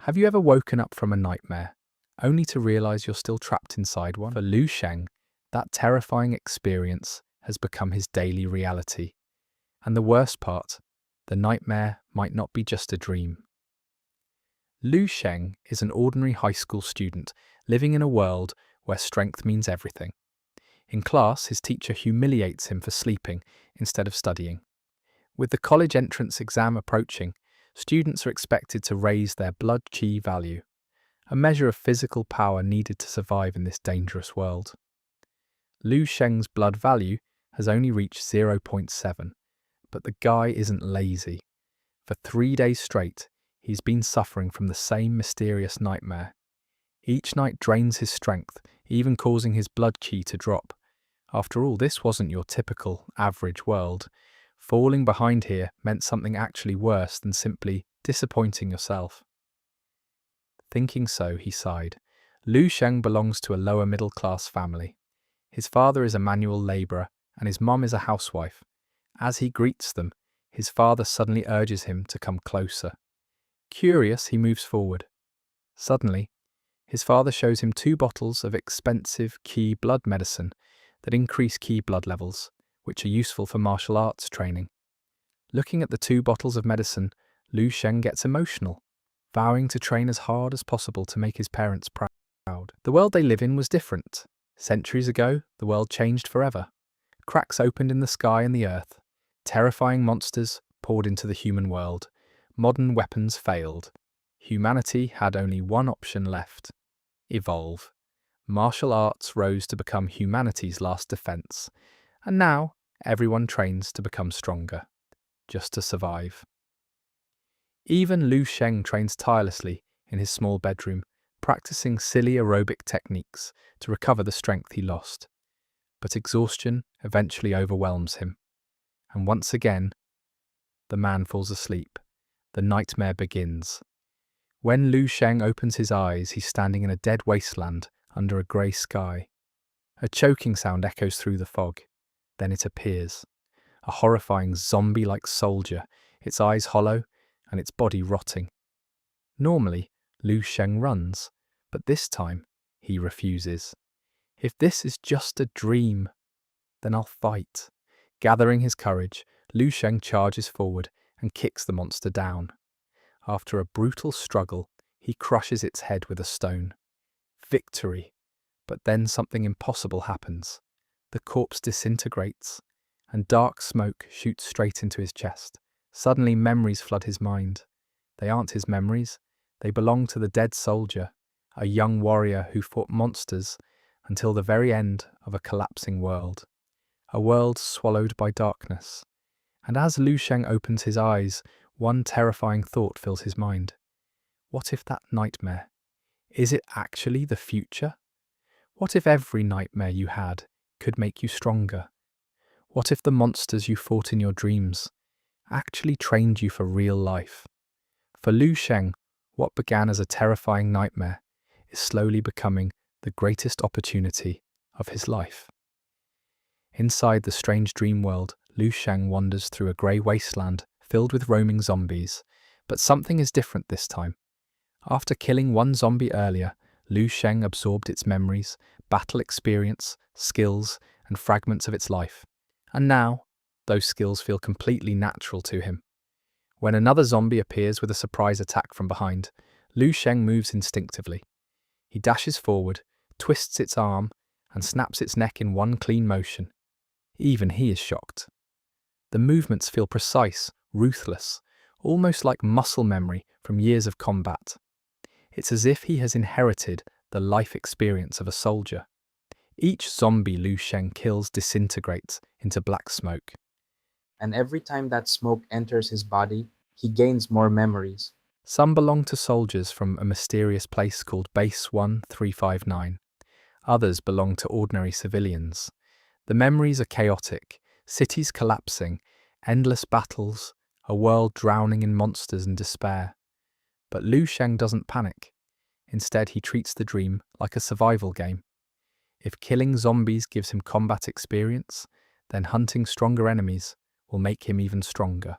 Have you ever woken up from a nightmare, only to realize you're still trapped inside one? For Lu Sheng, that terrifying experience has become his daily reality. And the worst part, the nightmare might not be just a dream. Lu Sheng is an ordinary high school student living in a world where strength means everything. In class, his teacher humiliates him for sleeping instead of studying. With the college entrance exam approaching, students are expected to raise their blood qi value, a measure of physical power needed to survive in this dangerous world. Lu Sheng's blood value has only reached 0.7, but the guy isn't lazy. For 3 days straight, he's been suffering from the same mysterious nightmare. Each night drains his strength, even causing his blood qi to drop. After all, this wasn't your typical, average world. Falling behind here meant something actually worse than simply disappointing yourself. Thinking so, he sighed. Lu Sheng belongs to a lower middle-class family. His father is a manual labourer, and his mum is a housewife. As he greets them, his father suddenly urges him to come closer. Curious, he moves forward. Suddenly, his father shows him 2 bottles of expensive qi blood medicine that increase qi blood levels, which are useful for martial arts training. Looking at the 2 bottles of medicine, Lu Sheng gets emotional, vowing to train as hard as possible to make his parents proud. The world they live in was different. Centuries ago, the world changed forever. Cracks opened in the sky and the earth. Terrifying monsters poured into the human world. Modern weapons failed. Humanity had only one option left: evolve. Martial arts rose to become humanity's last defense. And now, everyone trains to become stronger, just to survive. Even Lu Sheng trains tirelessly in his small bedroom, practicing silly aerobic techniques to recover the strength he lost. But exhaustion eventually overwhelms him. And once again, the man falls asleep. The nightmare begins. When Lu Sheng opens his eyes, he's standing in a dead wasteland under a grey sky. A choking sound echoes through the fog. Then it appears. A horrifying zombie-like soldier, its eyes hollow and its body rotting. Normally, Lu Sheng runs, but this time he refuses. If this is just a dream, then I'll fight. Gathering his courage, Lu Sheng charges forward and kicks the monster down. After a brutal struggle, he crushes its head with a stone. Victory! But then something impossible happens. The corpse disintegrates, and dark smoke shoots straight into his chest. Suddenly memories flood his mind. They aren't his memories. They belong to the dead soldier, a young warrior who fought monsters until the very end of a collapsing world. A world swallowed by darkness. And as Lu Sheng opens his eyes, one terrifying thought fills his mind. What if that nightmare? Is it actually the future? What if every nightmare you had could make you stronger? What if the monsters you fought in your dreams actually trained you for real life? For Lu Sheng, what began as a terrifying nightmare is slowly becoming the greatest opportunity of his life. Inside the strange dream world, Lu Sheng wanders through a grey wasteland filled with roaming zombies, but something is different this time. After killing one zombie earlier, Lu Sheng absorbed its memories, battle experience, skills, and fragments of its life. And now, those skills feel completely natural to him. When another zombie appears with a surprise attack from behind, Lu Sheng moves instinctively. He dashes forward, twists its arm, and snaps its neck in one clean motion. Even he is shocked. The movements feel precise, ruthless, almost like muscle memory from years of combat. It's as if he has inherited the life experience of a soldier. Each zombie Lu Sheng kills disintegrates into black smoke. And every time that smoke enters his body, he gains more memories. Some belong to soldiers from a mysterious place called Base 1359. Others belong to ordinary civilians. The memories are chaotic, cities collapsing, endless battles, a world drowning in monsters and despair. But Lu Sheng doesn't panic. Instead, he treats the dream like a survival game. If killing zombies gives him combat experience, then hunting stronger enemies will make him even stronger.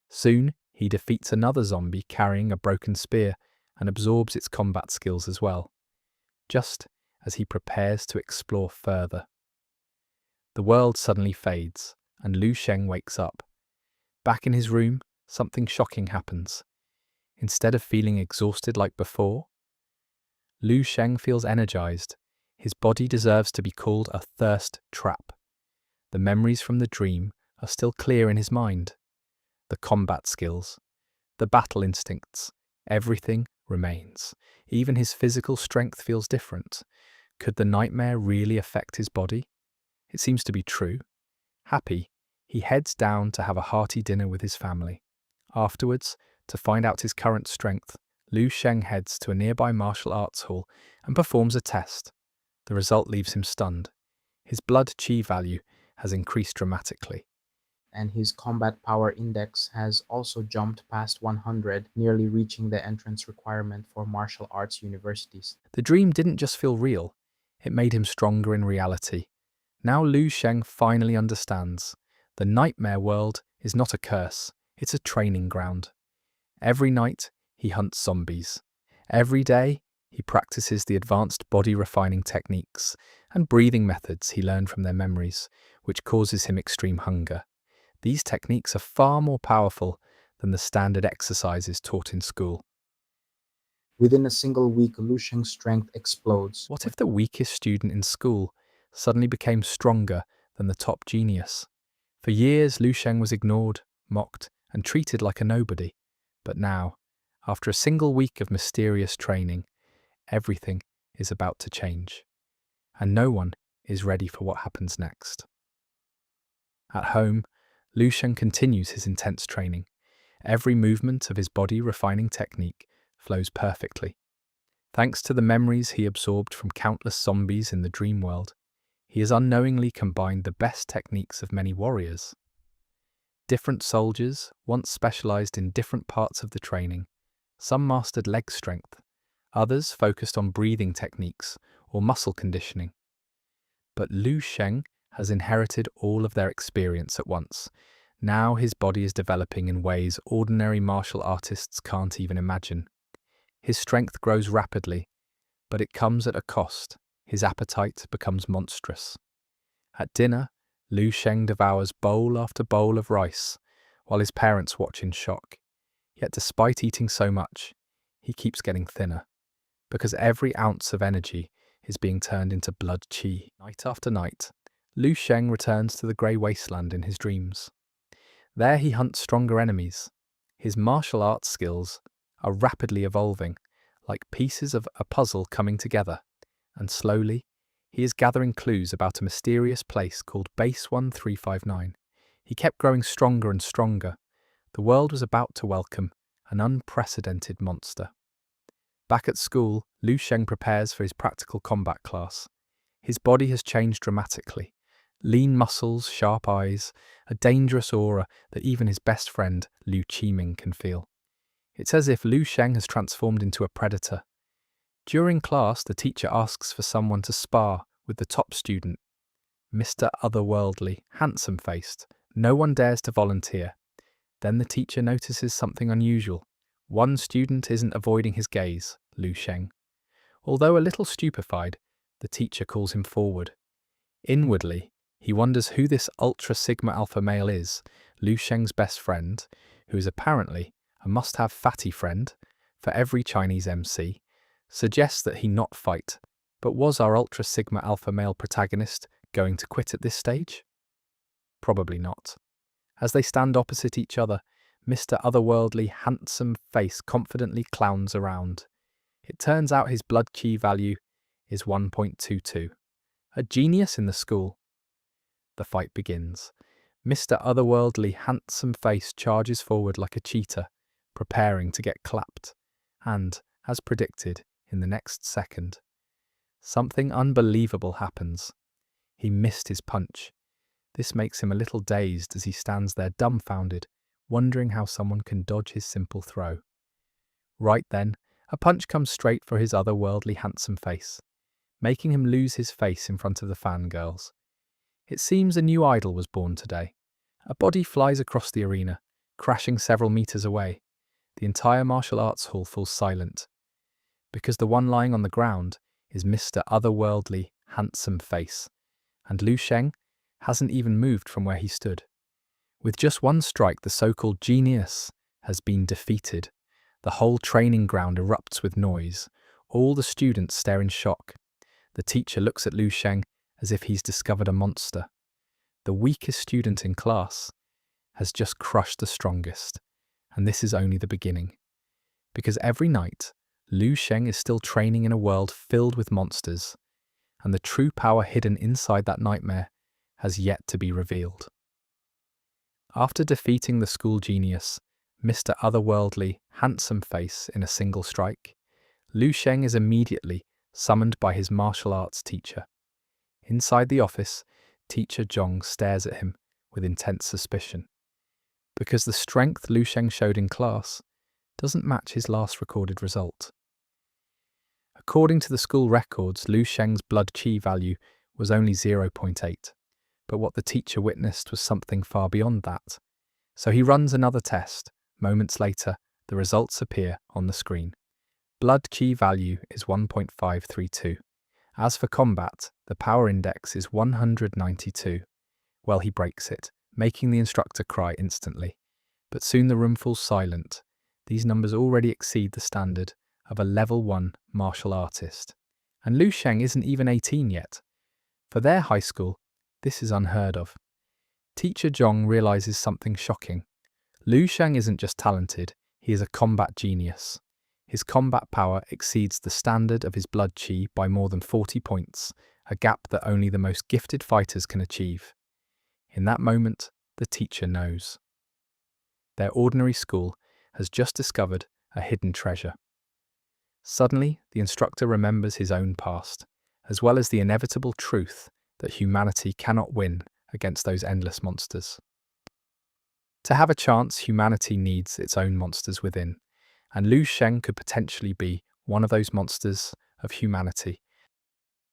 Soon, he defeats another zombie carrying a broken spear and absorbs its combat skills as well, just as he prepares to explore further. The world suddenly fades, and Lu Sheng wakes up. Back in his room, something shocking happens. Instead of feeling exhausted like before, Lu Sheng feels energized. His body deserves to be called a thirst trap. The memories from the dream are still clear in his mind. The combat skills, the battle instincts, everything remains. Even his physical strength feels different. Could the nightmare really affect his body? It seems to be true. Happy, he heads down to have a hearty dinner with his family. Afterwards, to find out his current strength, Lu Sheng heads to a nearby martial arts hall and performs a test. The result leaves him stunned. His blood chi value has increased dramatically. And his combat power index has also jumped past 100, nearly reaching the entrance requirement for martial arts universities. The dream didn't just feel real, it made him stronger in reality. Now Lu Sheng finally understands. The nightmare world is not a curse, it's a training ground. Every night, he hunts zombies. Every day, he practices the advanced body-refining techniques and breathing methods he learned from their memories, which causes him extreme hunger. These techniques are far more powerful than the standard exercises taught in school. Within a single week, Lu Sheng's strength explodes. What if the weakest student in school suddenly became stronger than the top genius? For years, Lu Sheng was ignored, mocked, and treated like a nobody. But now, after a single week of mysterious training, everything is about to change. And no one is ready for what happens next. At home, Lu Sheng continues his intense training. Every movement of his body refining technique flows perfectly. Thanks to the memories he absorbed from countless zombies in the dream world, he has unknowingly combined the best techniques of many warriors. Different soldiers once specialized in different parts of the training. Some mastered leg strength, others focused on breathing techniques or muscle conditioning. But Lu Sheng has inherited all of their experience at once. Now his body is developing in ways ordinary martial artists can't even imagine. His strength grows rapidly, but it comes at a cost. His appetite becomes monstrous. At dinner, Lu Sheng devours bowl after bowl of rice, while his parents watch in shock. Yet despite eating so much, he keeps getting thinner, because every ounce of energy is being turned into blood chi. Night after night, Lu Sheng returns to the grey wasteland in his dreams. There he hunts stronger enemies. His martial arts skills are rapidly evolving, like pieces of a puzzle coming together, and slowly, he is gathering clues about a mysterious place called Base 1359. He kept growing stronger and stronger. The world was about to welcome an unprecedented monster. Back at school, Lu Sheng prepares for his practical combat class. His body has changed dramatically. Lean muscles, sharp eyes, a dangerous aura that even his best friend, Liu Qiming, can feel. It's as if Lu Sheng has transformed into a predator. During class, the teacher asks for someone to spar with the top student, Mr. Otherworldly, handsome-faced. No one dares to volunteer. Then the teacher notices something unusual. One student isn't avoiding his gaze, Lu Sheng. Although a little stupefied, the teacher calls him forward. Inwardly, he wonders who this Ultra Sigma Alpha male is, Lu Sheng's best friend, who is apparently a must-have fatty friend for every Chinese MC, suggests that he not fight. But was our Ultra Sigma Alpha male protagonist going to quit at this stage? Probably not. As they stand opposite each other, Mr. Otherworldly handsome face confidently clowns around. It turns out his blood chi value is 1.22. A genius in the school. The fight begins. Mr. Otherworldly handsome face charges forward like a cheetah, preparing to get clapped. And, as predicted, in the next second, something unbelievable happens. He missed his punch. This makes him a little dazed as he stands there dumbfounded, wondering how someone can dodge his simple throw. Right then, a punch comes straight for his otherworldly handsome face, making him lose his face in front of the fangirls. It seems a new idol was born today. A body flies across the arena, crashing several meters away. The entire martial arts hall falls silent. because the one lying on the ground is Mr. Otherworldly Handsome Face, and Lu Sheng hasn't even moved from where he stood. With just one strike, the so-called genius has been defeated. The whole training ground erupts with noise. All the students stare in shock. The teacher looks at Lu Sheng as if he's discovered a monster. The weakest student in class has just crushed the strongest, and this is only the beginning. Because every night, Lu Sheng is still training in a world filled with monsters, and the true power hidden inside that nightmare has yet to be revealed. After defeating the school genius, Mr. Otherworldly Handsome Face in a single strike, Lu Sheng is immediately summoned by his martial arts teacher. Inside the office, Teacher Zhong stares at him with intense suspicion, because the strength Lu Sheng showed in class doesn't match his last recorded result. According to the school records, Lu Sheng's blood qi value was only 0.8, but what the teacher witnessed was something far beyond that. So he runs another test. Moments later, the results appear on the screen. Blood qi value is 1.532. As for combat, the power index is 192. Well, he breaks it, making the instructor cry instantly. But soon the room falls silent. These numbers already exceed the standard of a level 1 martial artist. And Lu Sheng isn't even 18 yet. For their high school, this is unheard of. Teacher Zhong realizes something shocking. Lu Sheng isn't just talented, he is a combat genius. His combat power exceeds the standard of his blood qi by more than 40 points, a gap that only the most gifted fighters can achieve. In that moment, the teacher knows. Their ordinary school has just discovered a hidden treasure. Suddenly, the instructor remembers his own past, as well as the inevitable truth that humanity cannot win against those endless monsters. To have a chance, humanity needs its own monsters within, and Lu Sheng could potentially be one of those monsters of humanity.